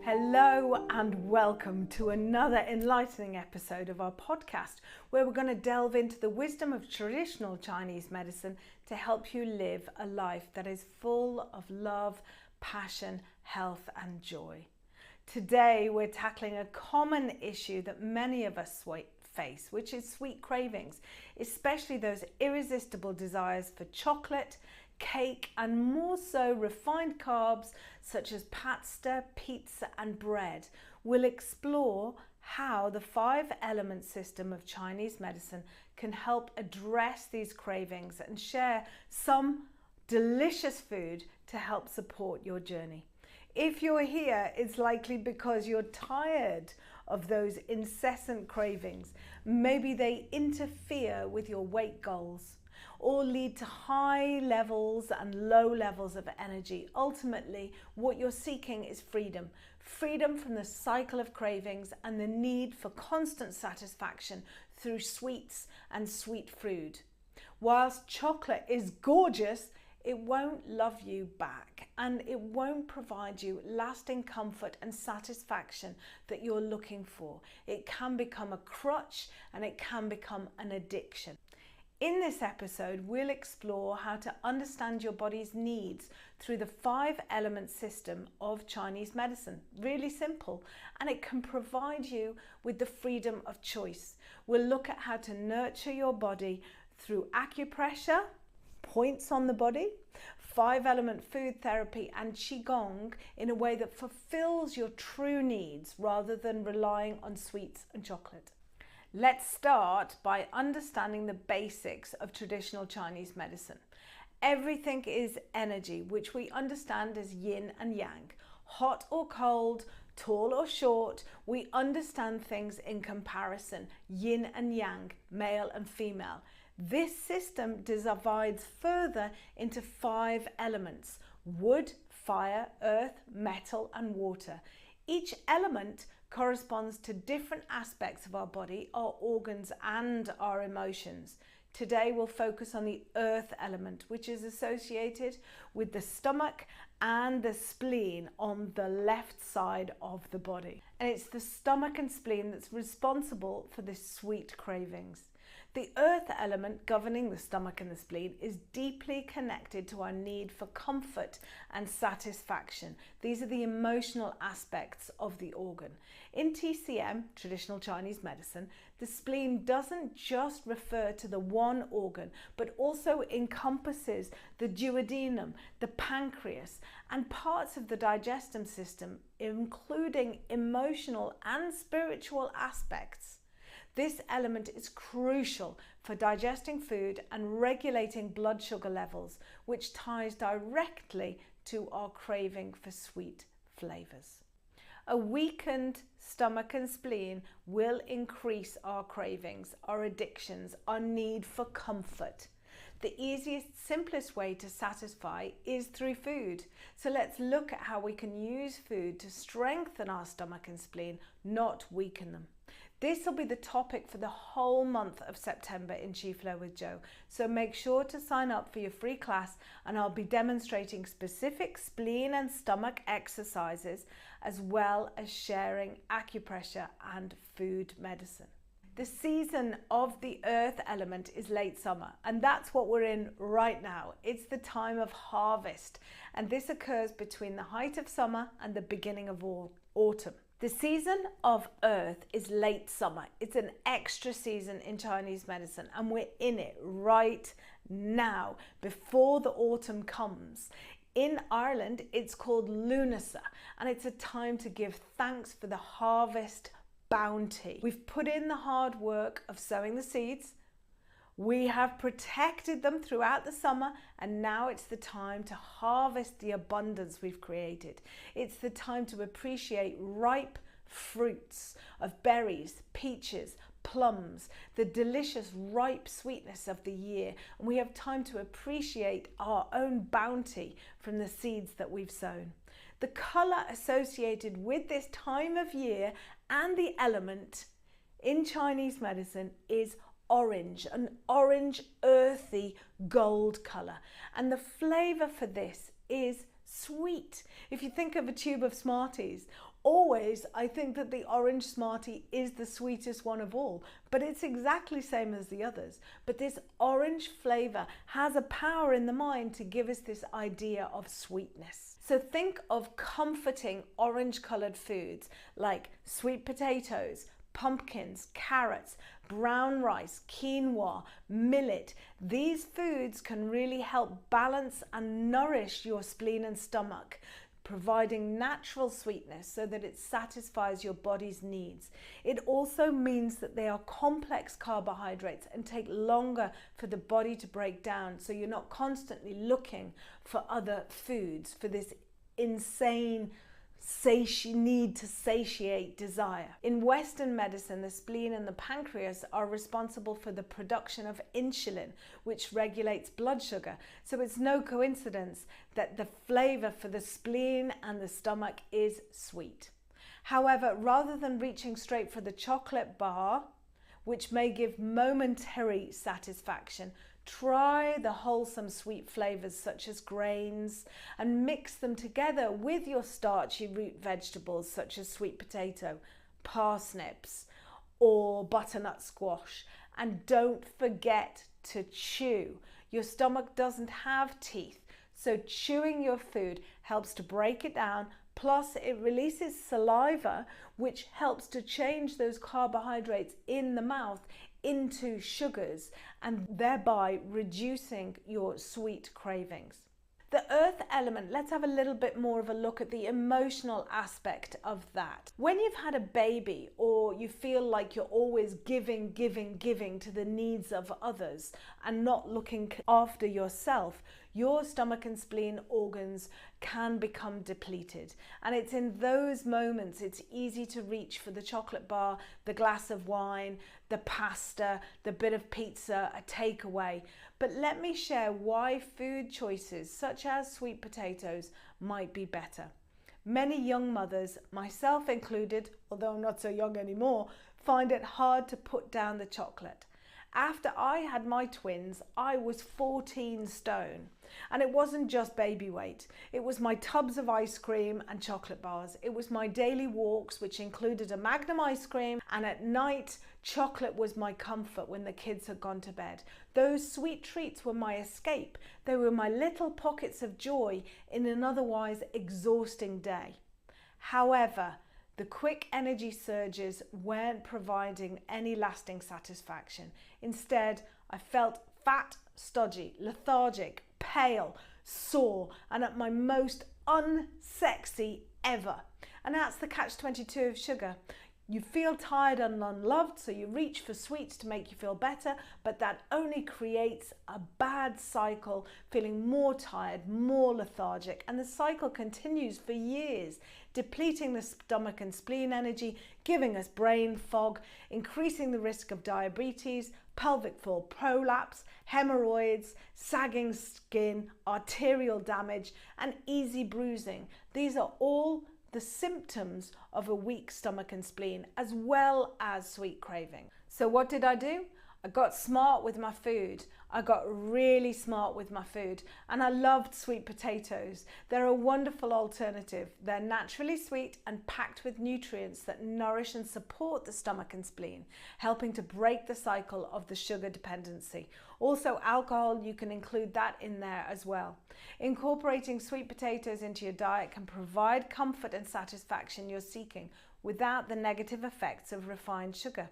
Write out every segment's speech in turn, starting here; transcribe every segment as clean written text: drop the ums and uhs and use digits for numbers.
Hello and welcome to another enlightening episode of our podcast, where we're going to delve into the wisdom of traditional Chinese medicine to help you live a life that is full of love, passion, health and joy. Today we're tackling a common issue that many of us face, which is sweet cravings, especially those irresistible desires for chocolate, cake and more so refined carbs such as pasta, pizza and bread. We'll explore how the 5-element system of Chinese medicine can help address these cravings and share some delicious food to help support your journey. If you're here, it's likely because you're tired of those incessant cravings. Maybe they interfere with your weight goals or lead to high levels and low levels of energy. Ultimately, what you're seeking is freedom. Freedom from the cycle of cravings and the need for constant satisfaction through sweets and sweet food. Whilst chocolate is gorgeous, it won't love you back and it won't provide you lasting comfort and satisfaction that you're looking for. It can become a crutch and it can become an addiction. In this episode, we'll explore how to understand your body's needs through the 5-element system of Chinese medicine. Really simple, and it can provide you with the freedom of choice. We'll look at how to nurture your body through acupressure, points on the body, 5-element food therapy and Qigong in a way that fulfills your true needs rather than relying on sweets and chocolate. Let's start by understanding the basics of traditional Chinese medicine. Everything is energy, which we understand as yin and yang. Hot or cold, tall or short, we understand things in comparison, yin and yang, male and female. This system divides further into 5 elements: wood, fire, earth, metal and water. Each element corresponds to different aspects of our body, our organs and our emotions. Today we'll focus on the earth element, which is associated with the stomach and the spleen on the left side of the body. And it's the stomach and spleen that's responsible for the sweet cravings. The earth element governing the stomach and the spleen is deeply connected to our need for comfort and satisfaction. These are the emotional aspects of the organ. In TCM, traditional Chinese medicine, the spleen doesn't just refer to the one organ, but also encompasses the duodenum, the pancreas, and parts of the digestive system, including emotional and spiritual aspects. This element is crucial for digesting food and regulating blood sugar levels, which ties directly to our craving for sweet flavours. A weakened stomach and spleen will increase our cravings, our addictions, our need for comfort. The easiest, simplest way to satisfy is through food. So let's look at how we can use food to strengthen our stomach and spleen, not weaken them. This will be the topic for the whole month of September in Chi Flow with Jo. So make sure to sign up for your free class and I'll be demonstrating specific spleen and stomach exercises as well as sharing acupressure and food medicine. The season of the earth element is late summer, and that's what we're in right now. It's the time of harvest, and this occurs between the height of summer and the beginning of autumn. The season of earth is late summer. It's an extra season in Chinese medicine, and we're in it right now before the autumn comes. In Ireland, it's called Lunasa, and it's a time to give thanks for the harvest bounty. We've put in the hard work of sowing the seeds. We have protected them throughout the summer, and now it's the time to harvest the abundance we've created. It's the time to appreciate ripe fruits of berries, peaches, plums, the delicious ripe sweetness of the year. And we have time to appreciate our own bounty from the seeds that we've sown. The colour associated with this time of year and the element in Chinese medicine is orange, an orange earthy gold colour, and the flavour for this is sweet. If you think of a tube of Smarties Always, I think that the orange Smartie is the sweetest one of all, but it's exactly the same as the others. But this orange flavour has a power in the mind to give us this idea of sweetness. So think of comforting orange coloured foods like sweet potatoes, pumpkins, carrots, brown rice, quinoa, millet. These foods can really help balance and nourish your spleen and stomach, providing natural sweetness so that it satisfies your body's needs. It also means that they are complex carbohydrates and take longer for the body to break down, so you're not constantly looking for other foods for this insane need to satiate desire. In Western medicine, the spleen and the pancreas are responsible for the production of insulin, which regulates blood sugar. So it's no coincidence that the flavour for the spleen and the stomach is sweet. However, rather than reaching straight for the chocolate bar, which may give momentary satisfaction, try the wholesome sweet flavours such as grains and mix them together with your starchy root vegetables such as sweet potato, parsnips or butternut squash. And don't forget to chew. Your stomach doesn't have teeth, so chewing your food helps to break it down. Plus, it releases saliva, which helps to change those carbohydrates in the mouth into sugars and thereby reducing your sweet cravings. The earth element, let's have a little bit more of a look at the emotional aspect of that. When you've had a baby or you feel like you're always giving to the needs of others and not looking after yourself, your stomach and spleen organs can become depleted. And it's in those moments it's easy to reach for the chocolate bar, the glass of wine, the pasta, the bit of pizza, a takeaway. But let me share why food choices such as sweet potatoes might be better. Many young mothers, myself included, although I'm not so young anymore, find it hard to put down the chocolate. After I had my twins, I was 14 stone. And it wasn't just baby weight. It was my tubs of ice cream and chocolate bars. It was my daily walks, which included a Magnum ice cream. And at night, chocolate was my comfort when the kids had gone to bed. Those sweet treats were my escape. They were my little pockets of joy in an otherwise exhausting day. However, the quick energy surges weren't providing any lasting satisfaction. Instead, I felt fat, stodgy, lethargic, pale, sore, and at my most unsexy ever. And that's the catch-22 of sugar. You feel tired and unloved, so you reach for sweets to make you feel better, but that only creates a bad cycle, feeling more tired, more lethargic, and the cycle continues for years, depleting the stomach and spleen energy, giving us brain fog, increasing the risk of diabetes, pelvic floor prolapse, hemorrhoids, sagging skin, arterial damage, and easy bruising. These are all the symptoms of a weak stomach and spleen, as well as sweet craving. So what did I do? I got smart with my food. I got really smart with my food, and I loved sweet potatoes. They're a wonderful alternative. They're naturally sweet and packed with nutrients that nourish and support the stomach and spleen, helping to break the cycle of the sugar dependency. Also, alcohol, you can include that in there as well. Incorporating sweet potatoes into your diet can provide comfort and satisfaction you're seeking without the negative effects of refined sugar.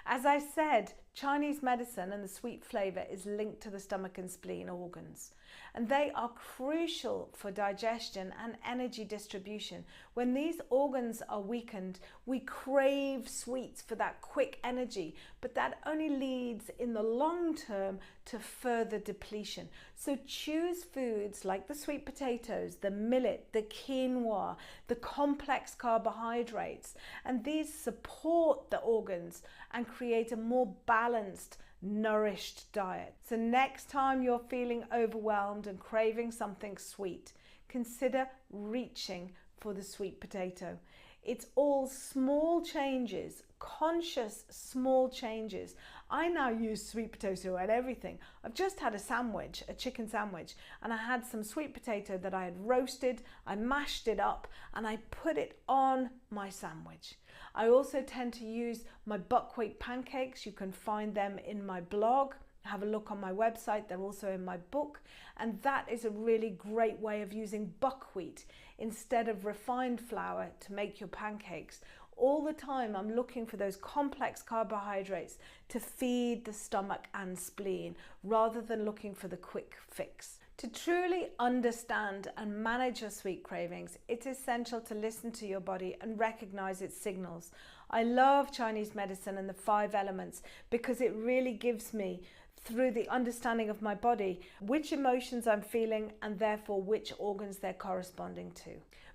As I said, Chinese medicine and the sweet flavour is linked to the stomach and spleen organs, and they are crucial for digestion and energy distribution. When these organs are weakened, we crave sweets for that quick energy, but that only leads in the long term to further depletion. So choose foods like the sweet potatoes, the millet, the quinoa, the complex carbohydrates, and these support the organs and create a more balanced, nourished diet. So next time you're feeling overwhelmed and craving something sweet, consider reaching for the sweet potato. It's all small changes, conscious small changes, I now use sweet potato and everything. I've just had a sandwich, a chicken sandwich, and I had some sweet potato that I had roasted. I mashed it up and I put it on my sandwich. I also tend to use my buckwheat pancakes. You can find them in my blog. Have a look on my website. They're also in my book. And that is a really great way of using buckwheat instead of refined flour to make your pancakes. All the time I'm looking for those complex carbohydrates to feed the stomach and spleen rather than looking for the quick fix. To truly understand and manage your sweet cravings, it's essential to listen to your body and recognize its signals. I love Chinese medicine and the 5 elements because it really gives me, through the understanding of my body, which emotions I'm feeling and therefore which organs they're corresponding to.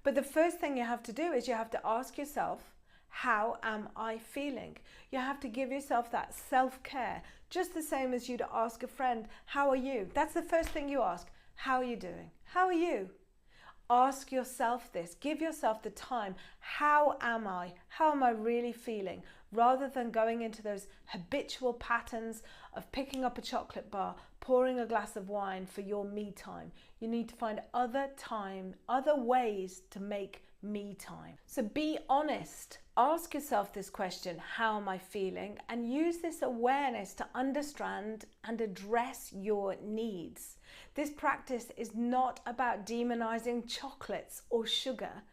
But the first thing you have to do is you have to ask yourself, how am I feeling? You have to give yourself that self-care, just the same as you'd ask a friend, how are you? That's the first thing you ask. How are you doing? How are you? Ask yourself this. Give yourself the time. How am I? How am I really feeling? Rather than going into those habitual patterns of picking up a chocolate bar, pouring a glass of wine for your me time. You need to find other ways to make me time. So be honest. Ask yourself this question, how am I feeling? And use this awareness to understand and address your needs. This practice is not about demonizing chocolates or sugar.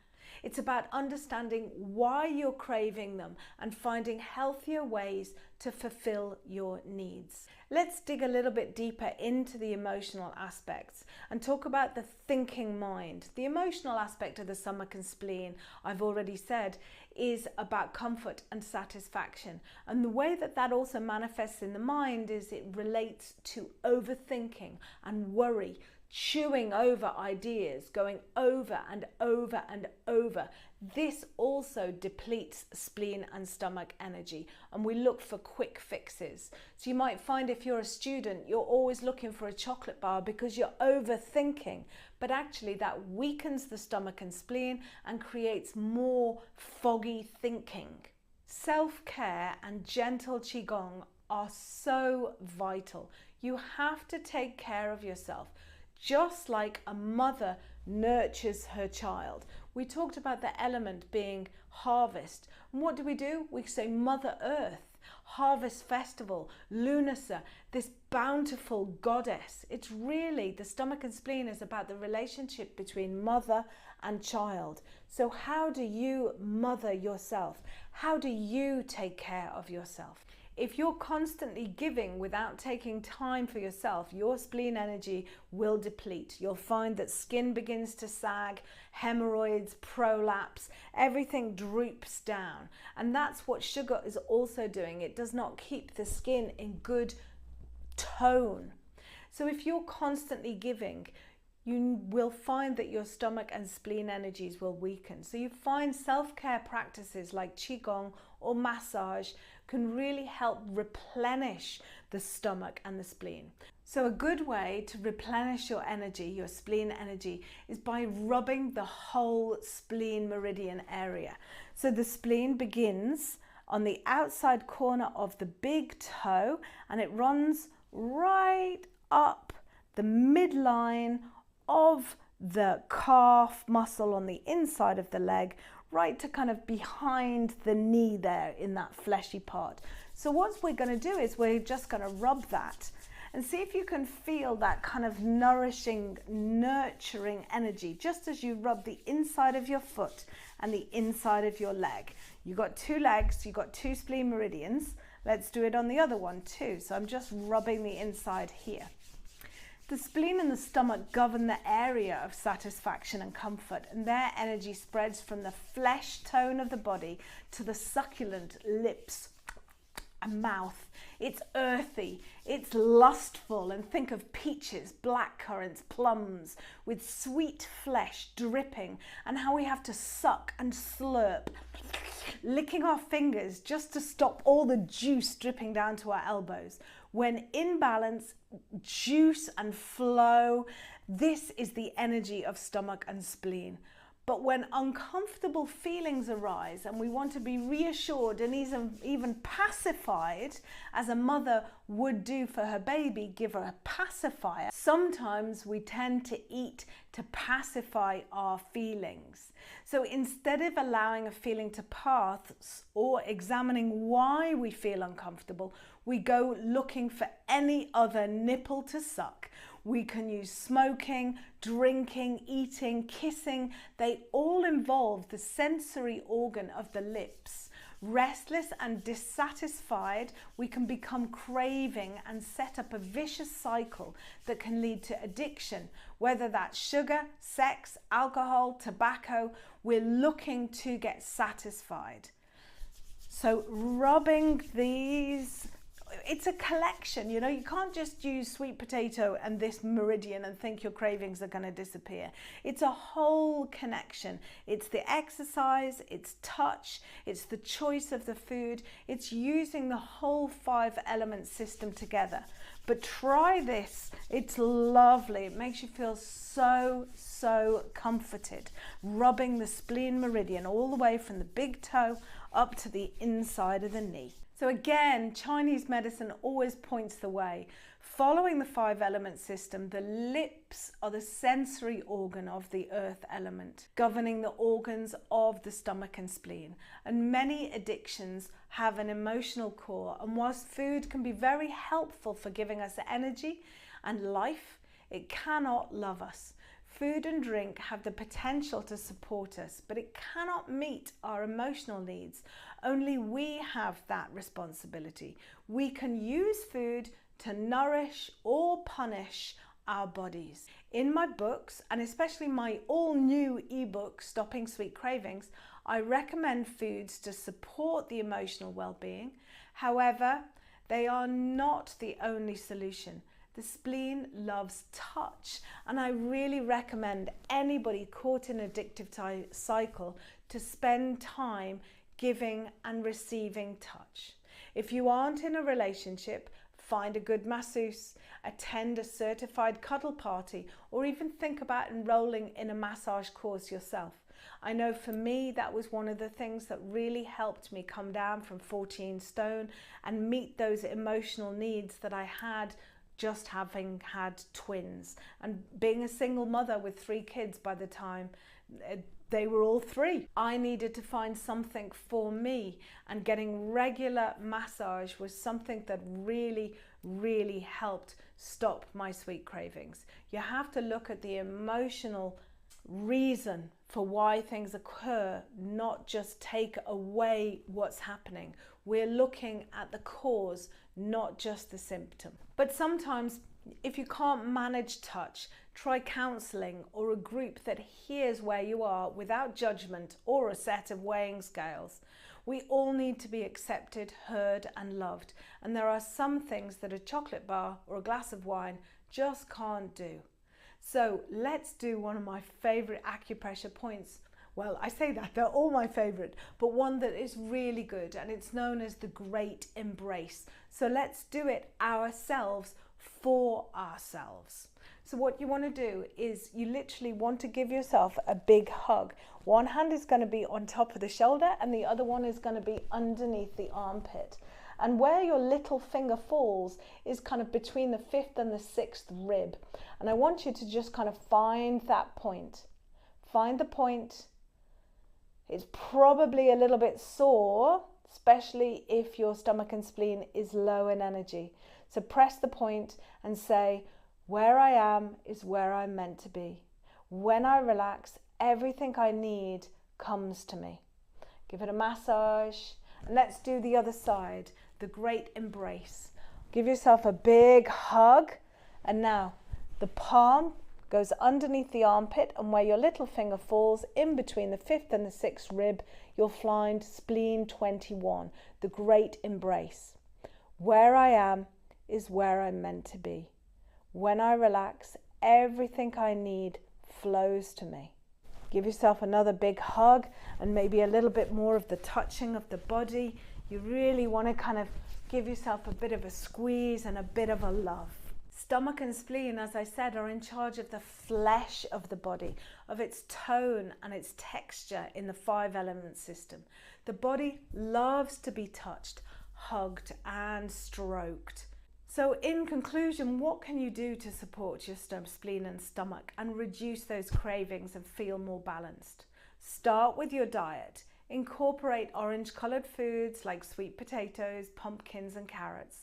It's about understanding why you're craving them and finding healthier ways to fulfill your needs. Let's dig a little bit deeper into the emotional aspects and talk about the thinking mind. The emotional aspect of the stomach and spleen, I've already said, is about comfort and satisfaction. And the way that that also manifests in the mind is it relates to overthinking and worry, chewing over ideas, going over and over and over. This also depletes spleen and stomach energy, and we look for quick fixes. So you might find if you're a student, you're always looking for a chocolate bar because you're overthinking, but actually that weakens the stomach and spleen and creates more foggy thinking. Self-care and gentle qigong are so vital. You have to take care of yourself. Just like a mother nurtures her child. We talked about the element being harvest. And what do? We say Mother Earth, Harvest Festival, Lunasa, this bountiful goddess. It's really, the stomach and spleen is about the relationship between mother and child. So how do you mother yourself? How do you take care of yourself? If you're constantly giving without taking time for yourself, your spleen energy will deplete. You'll find that skin begins to sag, hemorrhoids, prolapse, everything droops down. And that's what sugar is also doing. It does not keep the skin in good tone. So if you're constantly giving, you will find that your stomach and spleen energies will weaken. So you find self-care practices like qigong or massage can really help replenish the stomach and the spleen. So a good way to replenish your energy, your spleen energy, is by rubbing the whole spleen meridian area. So the spleen begins on the outside corner of the big toe and it runs right up the midline of the calf muscle on the inside of the leg, right to kind of behind the knee there in that fleshy part. So what we're going to do is we're just going to rub that and see if you can feel that kind of nourishing, nurturing energy, just as you rub the inside of your foot and the inside of your leg. You've got 2 legs, you've got 2 spleen meridians. Let's do it on the other one too. So I'm just rubbing the inside here. The spleen and the stomach govern the area of satisfaction and comfort, and their energy spreads from the flesh tone of the body to the succulent lips and mouth. It's earthy, it's lustful, and think of peaches, blackcurrants, plums, with sweet flesh dripping, and how we have to suck and slurp, licking our fingers just to stop all the juice dripping down to our elbows. When in balance, juice and flow, this is the energy of stomach and spleen. But when uncomfortable feelings arise and we want to be reassured and even pacified, as a mother would do for her baby, give her a pacifier, sometimes we tend to eat to pacify our feelings. So instead of allowing a feeling to pass or examining why we feel uncomfortable, we go looking for any other nipple to suck. We can use smoking, drinking, eating, kissing. They all involve the sensory organ of the lips. Restless and dissatisfied, we can become craving and set up a vicious cycle that can lead to addiction, whether that's sugar, sex, alcohol, tobacco. We're looking to get satisfied. So rubbing these, it's a collection, you know, you can't just use sweet potato and this meridian and think your cravings are going to disappear. It's a whole connection. It's the exercise, it's touch, it's the choice of the food, it's using the whole 5 element system together. But try this, it's lovely. It makes you feel so comforted. Rubbing the spleen meridian all the way from the big toe up to the inside of the knee. So again, Chinese medicine always points the way. Following the 5 element system, the lips are the sensory organ of the earth element, governing the organs of the stomach and spleen. And many addictions have an emotional core. And whilst food can be very helpful for giving us energy and life, it cannot love us. Food and drink have the potential to support us, but it cannot meet our emotional needs. Only we have that responsibility. We can use food to nourish or punish our bodies. In my books, and especially my all-new ebook, Stopping Sweet Cravings, I recommend foods to support the emotional well-being. However, they are not the only solution. The spleen loves touch, and I really recommend anybody caught in an addictive cycle to spend time giving and receiving touch. If you aren't in a relationship, find a good masseuse, attend a certified cuddle party, or even think about enrolling in a massage course yourself. I know for me that was one of the things that really helped me come down from 14 stone and meet those emotional needs that I had just having had twins and being a single mother with 3 kids by the time they were all 3. I needed to find something for me, and getting regular massage was something that really helped stop my sweet cravings. You have to look at the emotional reason for why things occur, not just take away what's happening. We're looking at the cause, not just the symptom. But sometimes, if you can't manage touch, try counselling or a group that hears where you are without judgment or a set of weighing scales. We all need to be accepted, heard and loved, and there are some things that a chocolate bar or a glass of wine just can't do. So let's do one of my favourite acupressure points. Well, I say that, they're all my favourite, but one that is really good, and it's known as the Great Embrace. So let's do it ourselves for ourselves. So what you want to do is you literally want to give yourself a big hug. One hand is going to be on top of the shoulder and the other one is going to be underneath the armpit. And where your little finger falls is kind of between the 5th and the 6th rib. And I want you to just kind of find that point. Find the point. It's probably a little bit sore, especially if your stomach and spleen is low in energy. So press the point and say, where I am is where I'm meant to be. When I relax, everything I need comes to me. Give it a massage. And let's do the other side, the Great Embrace. Give yourself a big hug. And now the palm goes underneath the armpit, and where your little finger falls in between the 5th and the 6th rib, you'll find spleen 21, the Great Embrace. Where I am is where I'm meant to be. When I relax, everything I need flows to me. Give yourself another big hug and maybe a little bit more of the touching of the body. You really want to kind of give yourself a bit of a squeeze and a bit of a love. Stomach and spleen, as I said, are in charge of the flesh of the body, of its tone and its texture in the 5 element system. The body loves to be touched, hugged and stroked. So in conclusion, what can you do to support your spleen and stomach and reduce those cravings and feel more balanced? Start with your diet. Incorporate orange-coloured foods like sweet potatoes, pumpkins and carrots.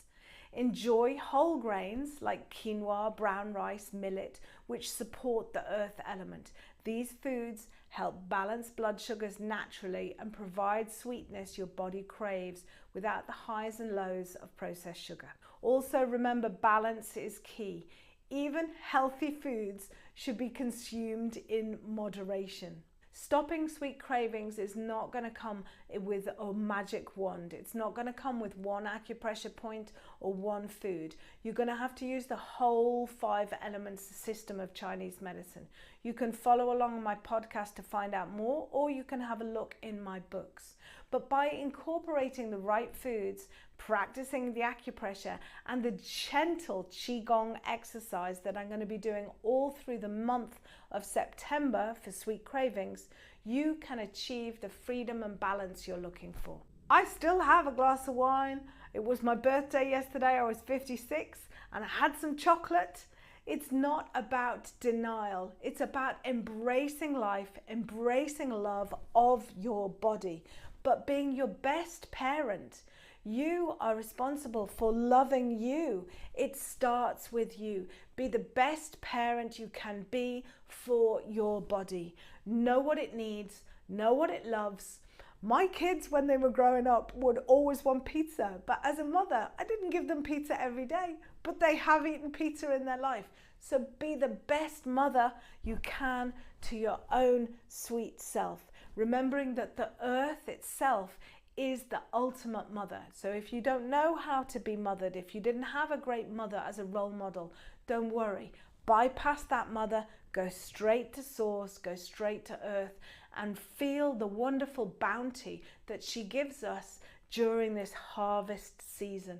Enjoy whole grains like quinoa, brown rice, millet, which support the earth element. These foods help balance blood sugars naturally and provide sweetness your body craves without the highs and lows of processed sugar. Also remember, balance is key. Even healthy foods should be consumed in moderation. Stopping sweet cravings is not going to come with a magic wand. It's not going to come with one acupressure point or one food. You're going to have to use the whole 5 elements system of Chinese medicine. You can follow along on my podcast to find out more, or you can have a look in my books. But by incorporating the right foods, practicing the acupressure and the gentle Qigong exercise that I'm going to be doing all through the month of September for sweet cravings, you can achieve the freedom and balance you're looking for. I still have a glass of wine. It was my birthday yesterday. I was 56 and I had some chocolate. It's not about denial. It's about embracing life, embracing love of your body, but being your best parent. You are responsible for loving you. It starts with you. Be the best parent you can be for your body. Know what it needs, know what it loves. My kids, when they were growing up, would always want pizza. But as a mother, I didn't give them pizza every day, but they have eaten pizza in their life. So be the best mother you can to your own sweet self. Remembering that the earth itself is the ultimate mother. So if you don't know how to be mothered, if you didn't have a great mother as a role model, don't worry. Bypass that mother, go straight to source, go straight to earth, and feel the wonderful bounty that she gives us during this harvest season.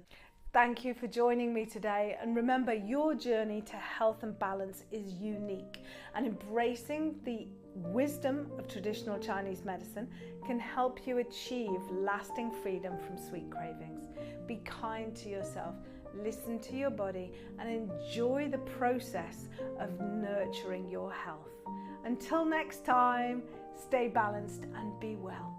Thank you for joining me today, and remember, your journey to health and balance is unique, and embracing the wisdom of traditional Chinese medicine can help you achieve lasting freedom from sweet cravings. Be kind to yourself, listen to your body, and enjoy the process of nurturing your health. Until next time, stay balanced and be well.